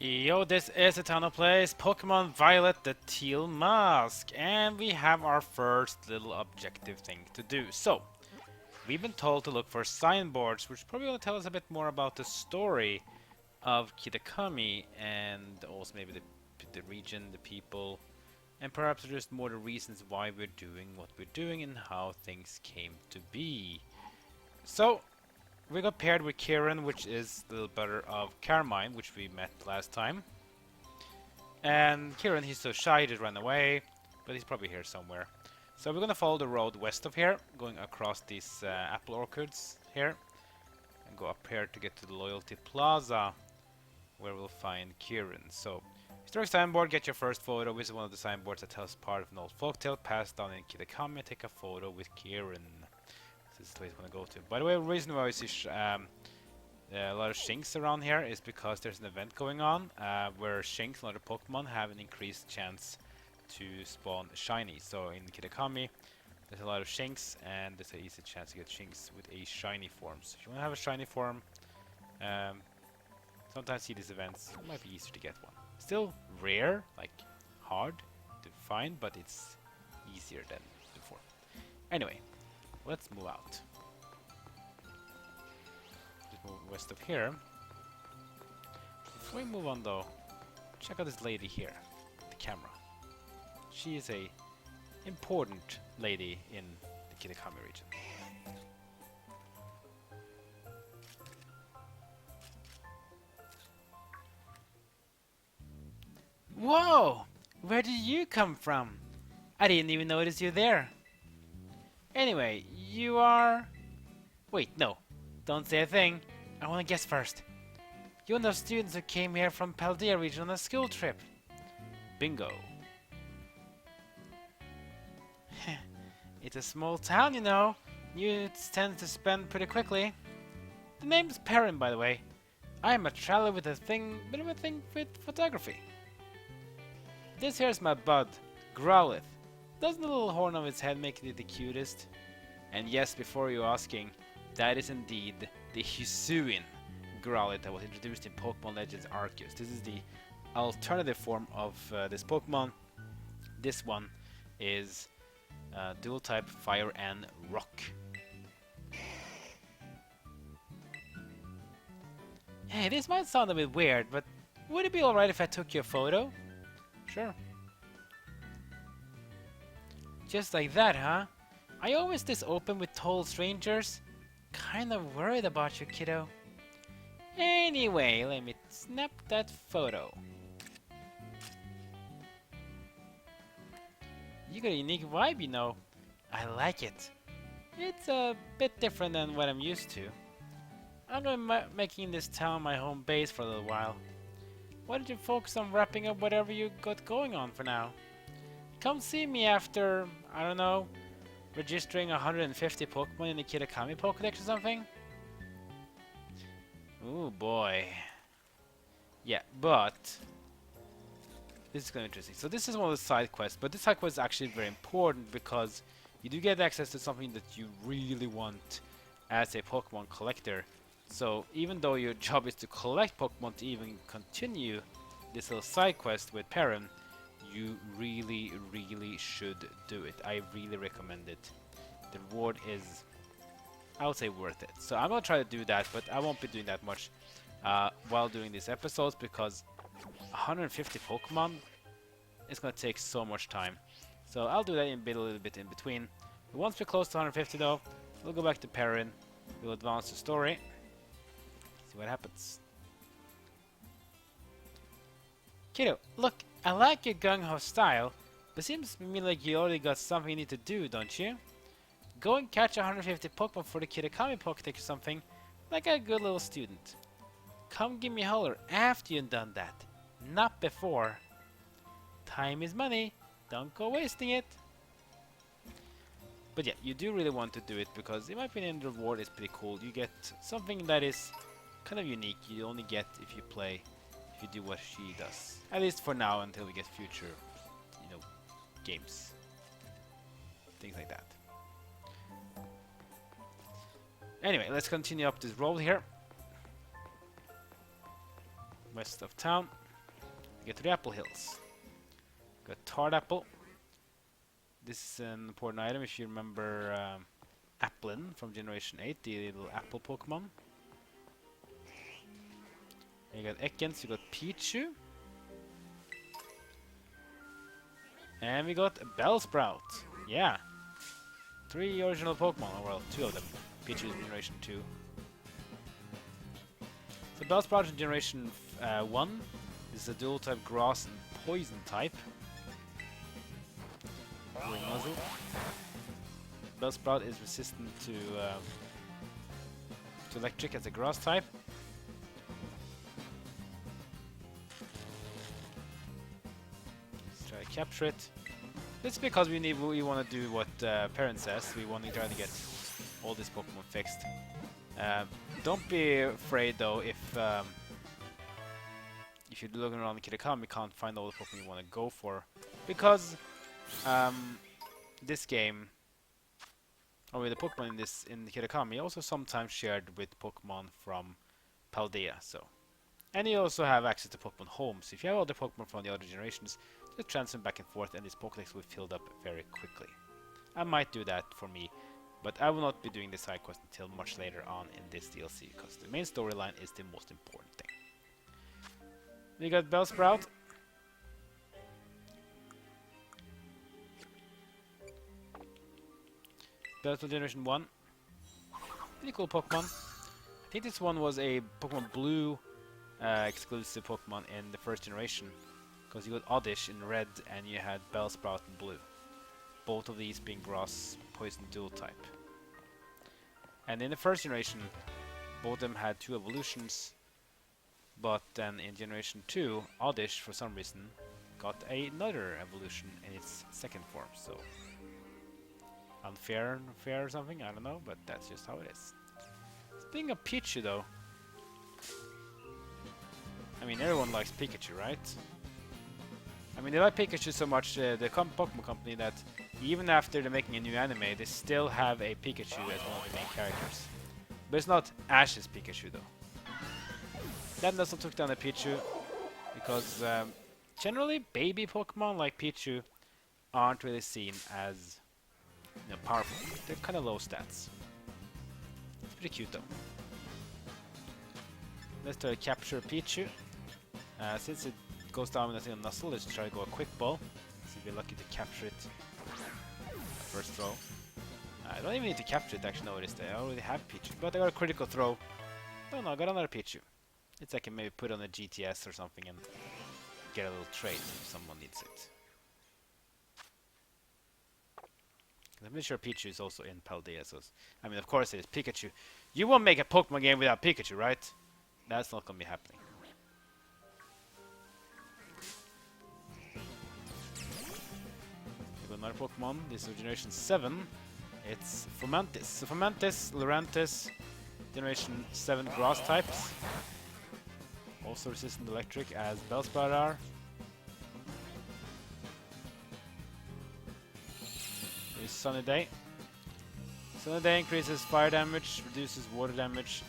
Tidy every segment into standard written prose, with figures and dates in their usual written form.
Yo, this is Eternal Plays Pokemon Violet, the Teal Mask, and we have our first little objective thing to do. So, we've been told to look for signboards, which probably going to tell us a bit more about the story of Kitakami, and also maybe the region, the people, and perhaps just more the reasons why we're doing what we're doing and how things came to be. So, we got paired with Kieran, which is the little brother of Carmine, which we met last time. And Kieran, he's so shy to run away, but he's probably here somewhere. So we're gonna follow the road west of here, going across these apple orchards here, and go up here to get to the Loyalty Plaza, where we'll find Kieran. So, historic signboard, get your first photo. This is one of the signboards that tells part of an old folktale passed down in Kitakami. Take a photo with Kieran. This is the place I want to go to. By the way, the reason why I see a lot of Shinx around here is because there's an event going on where Shinx and other Pokemon have an increased chance to spawn shiny. So in Kitakami, there's a lot of Shinx, and there's an easy chance to get Shinx with a shiny form. So if you want to have a shiny form, sometimes see these events, it might be easier to get one. Still rare, like hard to find, but it's easier than before. Anyway. Let's move out. Just move west of here. Before we move on though, check out this lady here, the camera. She is a important lady in the Kitakami region. Whoa! Where did you come from? I didn't even notice you there. Anyway, you are... Wait, no. Don't say a thing. I want to guess first. You're one of the students who came here from Paldea region on a school trip. Bingo. It's a small town, you know. Youths tend to spend pretty quickly. The name's Parin, by the way. I am a traveler with a bit of a thing with photography. This here's my bud, Growlithe. Doesn't the little horn on its head make it the cutest? And yes, before you asking, that is indeed the Hisuian Growlithe that was introduced in Pokemon Legends Arceus. This is the alternative form of this Pokemon. This one is dual type Fire and Rock. Hey, this might sound a bit weird, but would it be alright if I took your photo? Sure. Just like that, huh? Are you always this open with total strangers? Kinda worried about you, kiddo. Anyway, let me snap that photo. You got a unique vibe, you know. I like it. It's a bit different than what I'm used to. I'm gonna be making this town my home base for a little while. Why don't you focus on wrapping up whatever you got going on for now? Come see me after, I don't know, registering 150 Pokemon in the Kitakami Pokédex or something? Ooh boy. Yeah, but this is kind of interesting. So this is one of the side quests, but this side quest is actually very important because you do get access to something that you really want as a Pokemon collector. So even though your job is to collect Pokemon to even continue this little side quest with Parin, you really should do it. I really recommend it. The reward is, I would say, worth it. So I'm gonna try to do that, but I won't be doing that much while doing these episodes because 150 Pokemon is gonna take so much time. So I'll do that a little bit in between. But once we're close to 150 though, we'll go back to Parin. We'll advance the story. See what happens. Kiddo, look, I like your gung-ho style, but seems to me like you already got something you need to do, don't you? Go and catch 150 Pokemon for the Kitakami Pokédex or something, like a good little student. Come give me a holler after you've done that, not before. Time is money, don't go wasting it. But yeah, you do really want to do it because in my opinion the reward is pretty cool. You get something that is kind of unique, you only get if you play. You do what she does. At least for now, until we get future, games. Things like that. Anyway, let's continue up this road here. West of town. Get to the Apple Hills. Got Tart Apple. This is an important item if you remember Applin from Generation 8, the little apple Pokemon. You got Ekans, you got Pichu. And we got Bellsprout. Yeah. 3 original Pokemon, or well, 2 of them. Pichu is Generation 2. So Bellsprout in Generation 1 is a dual type grass and poison type. Muzzle. Bellsprout is resistant to electric as a grass type. Let's try to capture it. It's because we want to do what Parin says. We want to try to get all these Pokemon fixed. Don't be afraid though if you're looking around the Kitakami, you can't find all the Pokemon you want to go for, because this game, or the Pokemon in the Kitakami, also sometimes shared with Pokemon from Paldea. So, and you also have access to Pokemon homes. If you have other Pokemon from the other generations, just transfer them back and forth, and this Pokédex will be filled up very quickly. I might do that for me, but I will not be doing the side quest until much later on in this DLC, because the main storyline is the most important thing. We got Bellsprout. Bellsprout Generation 1. Pretty cool Pokemon. I think this one was a Pokemon Blue exclusive Pokemon in the first generation, because you got Oddish in red and you had Bellsprout in blue. Both of these being grass poison dual type. And in the first generation, both of them had 2 evolutions, but then in generation 2, Oddish for some reason got another evolution in its second form. So unfair or something, I don't know, but that's just how it is. Speaking of Pichu though, I mean everyone likes Pikachu, right? I mean they like Pikachu so much, the Pokemon company, that even after they're making a new anime, they still have a Pikachu as one of the main characters. But it's not Ash's Pikachu though. That also took down the Pichu, because generally baby Pokemon like Pichu aren't really seen as powerful. They're kind of low stats. It's pretty cute though. Let's try to capture Pichu. Since it goes down with a Nuzzle, let's try to go a quick ball. See if we're lucky to capture it. First throw. I don't even need to capture it, actually. No, it is there. I already have Pichu, but I got a critical throw. Oh no, I got another Pichu. It's I can maybe put on a GTS or something and get a little trade if someone needs it. I'm pretty sure Pichu is also in Paldea, so I mean, of course it is Pikachu. You won't make a Pokemon game without Pikachu, right? That's not gonna be happening. We got another Pokemon. This is Generation 7. It's Fomantis. So Fomantis, Lurantis, Generation 7 grass types. Also resistant to electric as Bellsprout are. There's Sunny Day. Sunny Day increases fire damage, reduces water damage.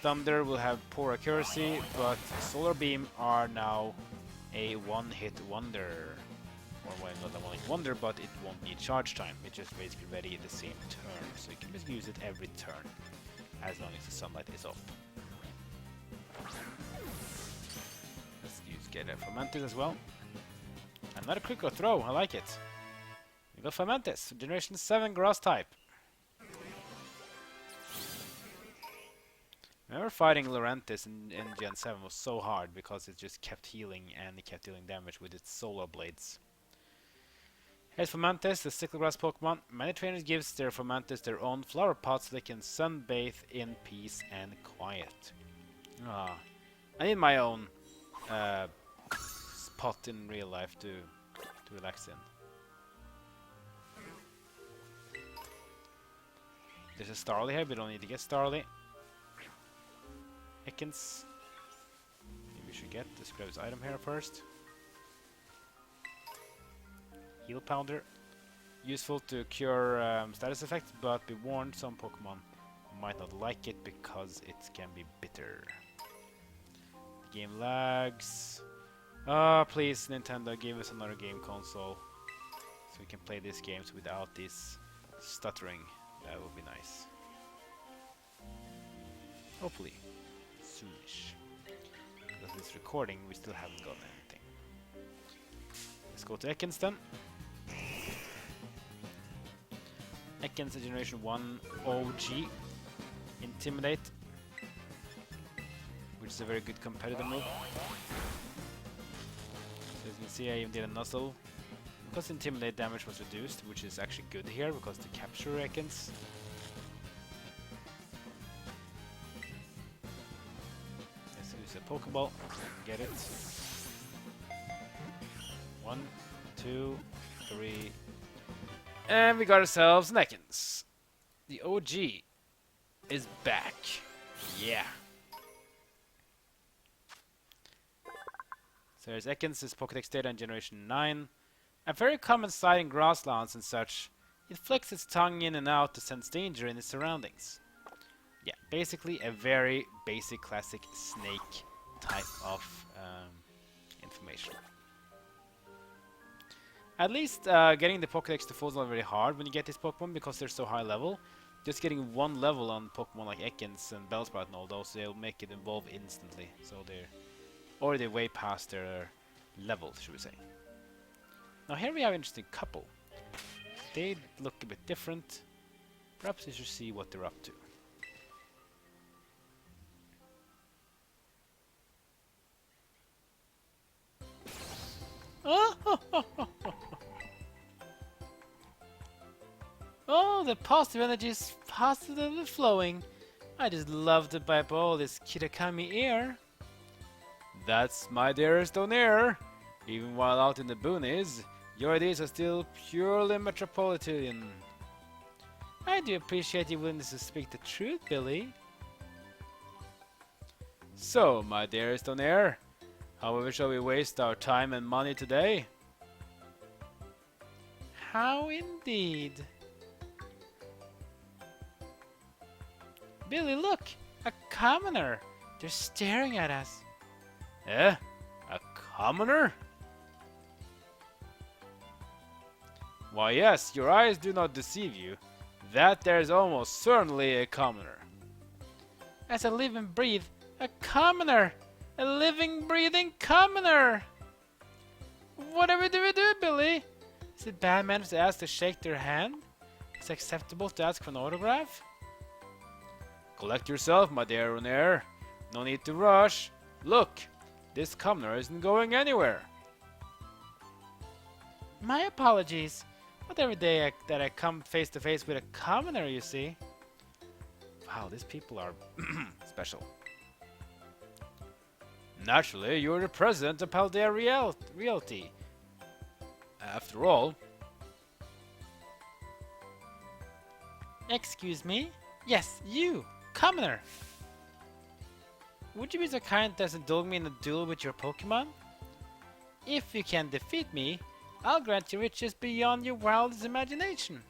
Thunder will have poor accuracy, but Solar Beam are now a one-hit wonder. Or well, not a one-hit wonder, but it won't need charge time. It's just basically ready at the same turn. So you can basically use it every turn, as long as the sunlight is up. Get a Fomantis as well. Another critical throw, I like it. We got Fomantis, Generation 7 grass type. Remember fighting Lurantis in Gen 7 was so hard because it just kept healing and it kept dealing damage with its solar blades. Here's Fomantis, the sickle grass Pokemon. Many trainers gives their Fomantis their own flower pot so they can sunbathe in peace and quiet. Ah, I need my own spot in real life to relax in. There's a Starly here, we don't need to get Starly. Ekans. Maybe we should get this grab this item here first. Heal Pounder. Useful to cure status effects, but be warned, some Pokemon might not like it because it can be bitter. The game lags. Please, Nintendo, give us another game console so we can play these games without this stuttering. That would be nice. Hopefully, soonish. Because this recording, we still haven't gotten anything. Let's go to Ekans then. Ekans is Generation 1 OG. Intimidate. Which is a very good competitive move. So as you can see, I even did a nuzzle. Because Intimidate damage was reduced, which is actually good here, because to capture Ekans. Let's use a Pokeball. Get it. 1, 2, 3. And we got ourselves an Ekans. The OG is back. Yeah. So there's Ekans, is Pokédex data in Generation 9. A very common sight in grasslands and such. It flicks its tongue in and out to sense danger in its surroundings. Yeah, basically a very basic classic snake type of information. At least getting the Pokédex to full is not very hard when you get this Pokemon because they're so high level. Just getting one level on Pokemon like Ekans and Bellsprout and all those, they'll make it evolve instantly. So they're already way past their level, should we say. Now here we have an interesting couple. They look a bit different. Perhaps we should see what they're up to. Oh, the positive energy is positively flowing. I just love to pipe all this Kitakami air. That's my dearest Onair. Even while out in the boonies, your ideas are still purely metropolitan. I do appreciate your willingness to speak the truth, Billy. So, my dearest Onair, however shall we waste our time and money today? How indeed. Billy, look! A commoner! They're staring at us. Eh? A commoner? Why yes, your eyes do not deceive you. That there is almost certainly a commoner. As I live and breathe, a commoner! A living, breathing commoner! Whatever do we do, Billy? Is it bad manners to ask to shake their hand? Is it acceptable to ask for an autograph? Collect yourself, my dear Onair. No need to rush. Look, this commoner isn't going anywhere. My apologies. Not every day that I come face to face with a commoner, you see. Wow, these people are special. Naturally, you're the president of Paldea Realty. After all. Excuse me? Yes, you, commoner. Would you be so kind as to indulge me in a duel with your Pokemon? If you can defeat me, I'll grant you riches beyond your wildest imagination.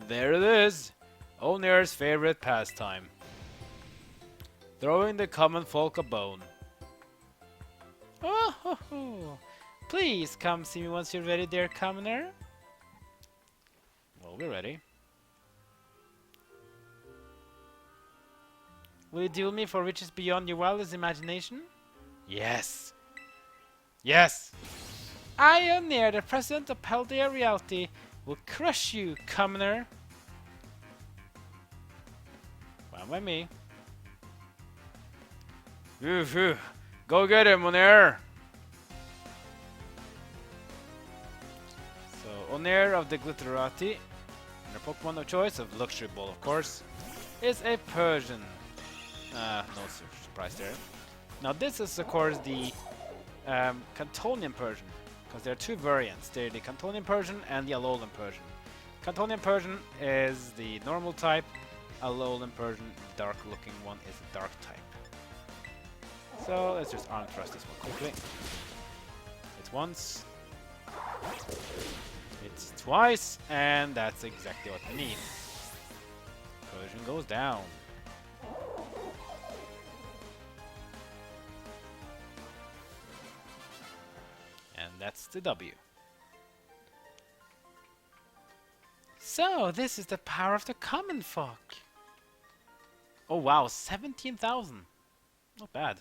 There it is, Onair's favorite pastime. Throwing the common folk a bone. Oh, ho, ho. Please come see me once you're ready, dear commoner. Well, we're ready. Will you duel me for riches beyond your wildest imagination? Yes. Yes! I am near the president of Paldea Realty will crush you, commoner. Fine by me. Oof. Go get him, Onair! So, Onair of the Glitterati, and our Pokemon of choice of Luxury Ball, of course, is a Persian. No surprise there. Now this is, of course, the Cantonian Persian, because there are two variants. They're the Cantonian Persian and the Alolan Persian. Cantonian Persian is the normal type. Alolan Persian, the dark-looking one, is the dark type. So let's just arm thrust this one quickly. It's once. It's twice, and that's exactly what we need. Persian goes down. And that's the W. So, this is the power of the common folk. Oh wow, 17,000. Not bad.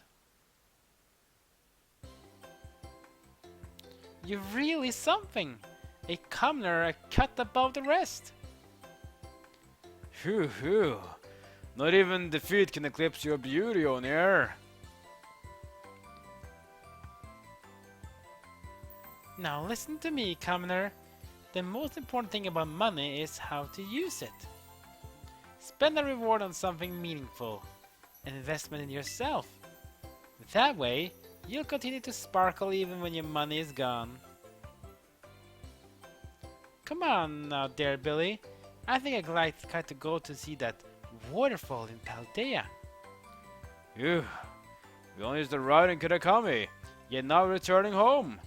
You're really something. A commoner a cut above the rest. Phew, phew. Not even defeat can eclipse your beauty on air. Now listen to me, commoner. The most important thing about money is how to use it. Spend a reward on something meaningful. An investment in yourself. That way, you'll continue to sparkle even when your money is gone. Come on now, dear Billy. I think I'd like to go to see that waterfall in Paldea. Phew. We only used the ride in Kitakami, yet now returning home.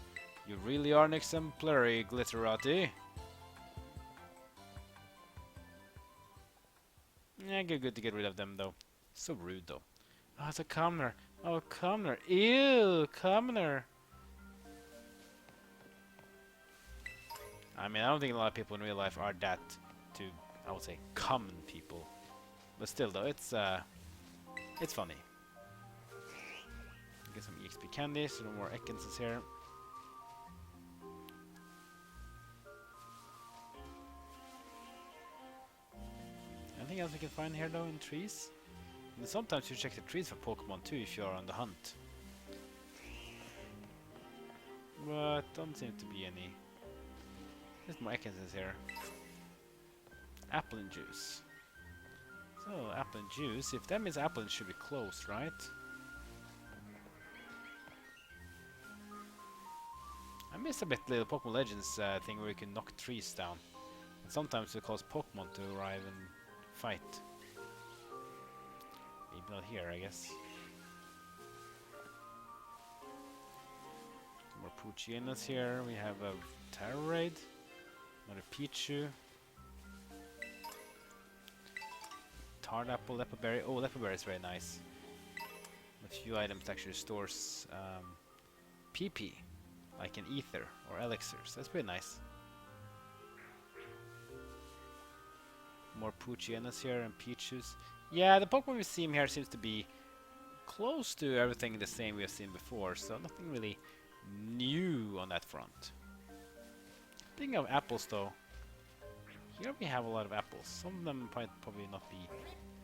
You really are an exemplary glitterati. Yeah, good to get rid of them though. So rude though. Oh, it's a commoner. Oh, commoner. Ew, commoner. I mean, I don't think a lot of people in real life are that to, I would say, common people. But still though, it's funny. Get some EXP candies, no more Ekans here. Anything else we can find here though in trees? And sometimes you check the trees for Pokemon too if you are on the hunt. But don't seem to be any. There's more Ekans here. Apple and juice. So apple and juice, if that means apple should be closed, right? I miss a bit the Pokemon Legends thing where you can knock trees down. And sometimes it calls Pokemon to arrive and fight. Maybe not here, I guess. More Poochienas here. We have a Terrorade. Another Pichu. Tart Apple, Leperberry. Oh, Leperberry is very nice. A few items actually stores PP. Like an ether or elixirs. That's pretty nice. More Poochienas here and Pichus. Yeah, the Pokemon we see here seems to be close to everything the same we have seen before, so nothing really new on that front. Speaking of apples though, here we have a lot of apples. Some of them might probably not be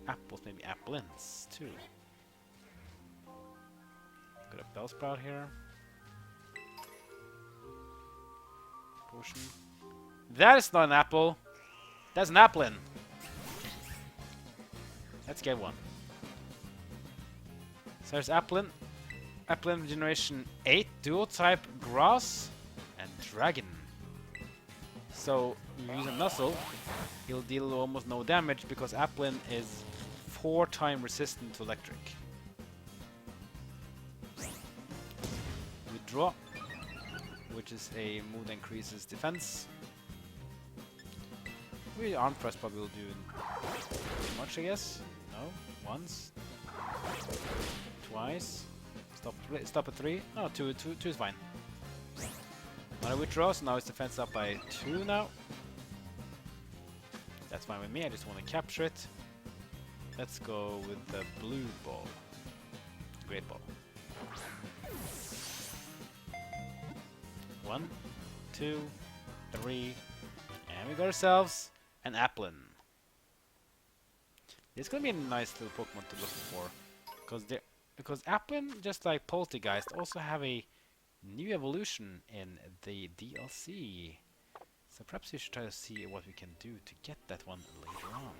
apples, maybe applins too. Got a Bellsprout here. Potion. That is not an apple. That's an applin. Let's get one. So there's applin. Applin generation 8, dual type grass and dragon. So you use a nuzzle, he'll deal almost no damage because applin is 4 times resistant to electric. Withdraw, which is a move that increases defense. Maybe arm thrust probably will do much, I guess. No, once, twice. Stop at 3. No, 2 is fine. Another withdraw, so now his defense up by 2 now. That's fine with me. I just want to capture it. Let's go with the blue ball. Great ball. 1, 2, 3, and we got ourselves an applin. It's gonna be a nice little Pokemon to look for, because applin, just like Poltergeist, also have a new evolution in the DLC. So perhaps we should try to see what we can do to get that one later on.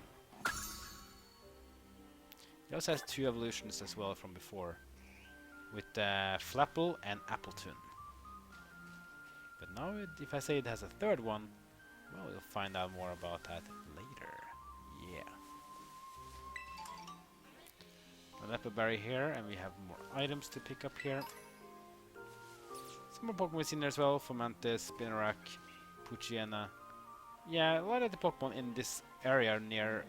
It also has 2 evolutions as well from before, with Flapple and Appletun. But now, if I say it has a 3rd one, well, we'll find out more about that later. Yeah. A Leperberry here, and we have more items to pick up here. Some more Pokemon in there as well, Fomantis, Spinarak, Poochyena. Yeah, a lot of the Pokemon in this area near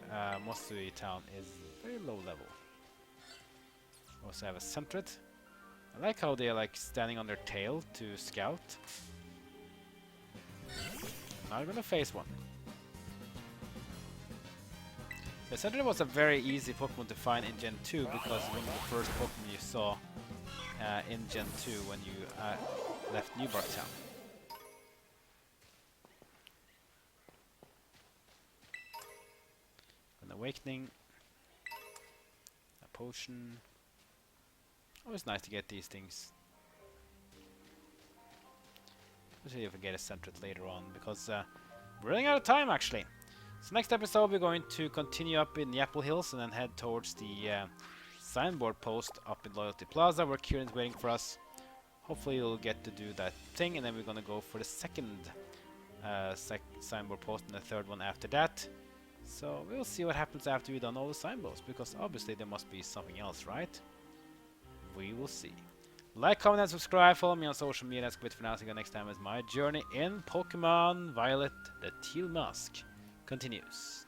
Mosui town is very low level. Also have a Sentret, I like how they're like standing on their tail to scout. Now we're gonna face one. The Center was a very easy Pokemon to find in Gen 2 because one of the first Pokemon you saw in Gen 2 when you left Newbark Town. An Awakening. A Potion. Always nice to get these things. Especially if we get a Centret later on, because we're running out of time actually. So next episode we're going to continue up in the Apple Hills and then head towards the signboard post up in Loyalty Plaza where Kieran's waiting for us. Hopefully we'll get to do that thing, and then we're gonna go for the second signboard post and the third one after that. So we'll see what happens after we've done all the signboards, because obviously there must be something else, right? We will see. Like, comment, and subscribe. Follow me on social media. That's good for now. See you next time as my journey in Pokemon Violet, the Teal Mask continues.